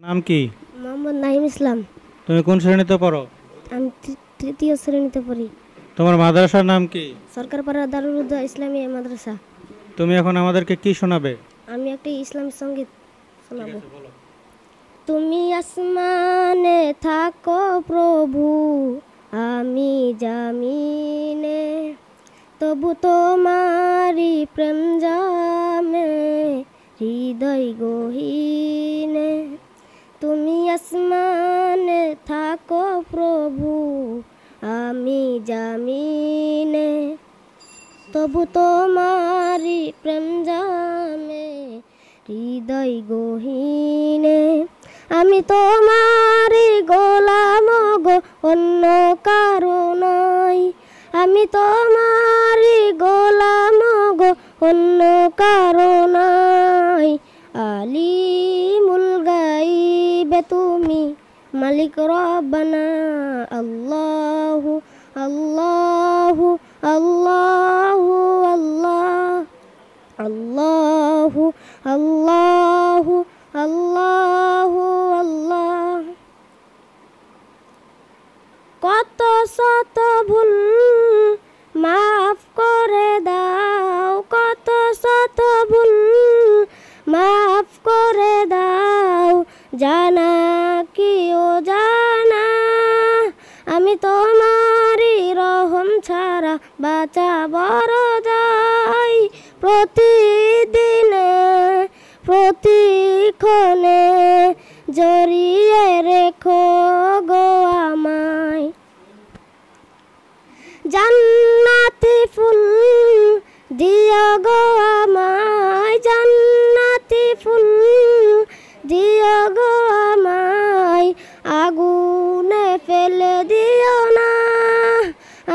নাম কি? মোহাম্মদ নাহিম ইসলাম। তুমি কোন শ্রেণীতে পড়ো? আমি তৃতীয় শ্রেণীতে পড়ি। তোমার মাদ্রাসার নাম কি? সরকারপাড়া দারুল হুদা ইসলামী মাদ্রাসা। তুমি এখন আমাদেরকে কি শোনাবে? আমি একটি ইসলামী সঙ্গীত শোনাবো। তুমি আসমানে থাকো প্রভু, আমি জামিনে, তবু তোমারি প্রেম জামে হৃদয় গহীনে। তুমি আসমানে থাকো প্রভু, আমি জামিনে, তবু তোমারি প্রেম জামে হৃদয় গহীনে। আমি তোমারি গোলাম গো, অন্য কারো নয়। আমি তোমারি গোলাম গো, অন্য কারো নয়। আলিমুল গাইবে তুমি, মালিক রব্বানা। আল্লাহু আল্লাহু আল্লাহু আল্লাহ, আল্লাহু আল্লাহু আল্লাহু আল্লাহ। কত শত ভুল মাফ করে দাও, কত শত ভুল মাফ করে দাও, জানা কি ও জানা। আমি তোমারি রহম ছাড়া বাঁচা বড় যাই। প্রতিদিনে প্রতিক্ষণে জড়িয়ে রেখো গো আমায়। জান্নাতি ফুল দিও গো আমায়, জান্নাতি ফুল দিও গো আমায়। আগুনে ফেলে দিও না,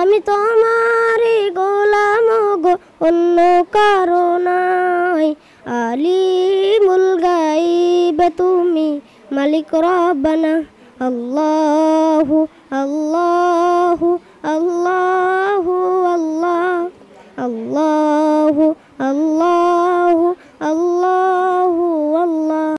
আমি তোমারি গোলাম গো, অন্য কারো নয়। আলিমুল গাইবে তুমি, মালিক রব্বানা। আল্লাহু আল্লাহু আল্লাহ।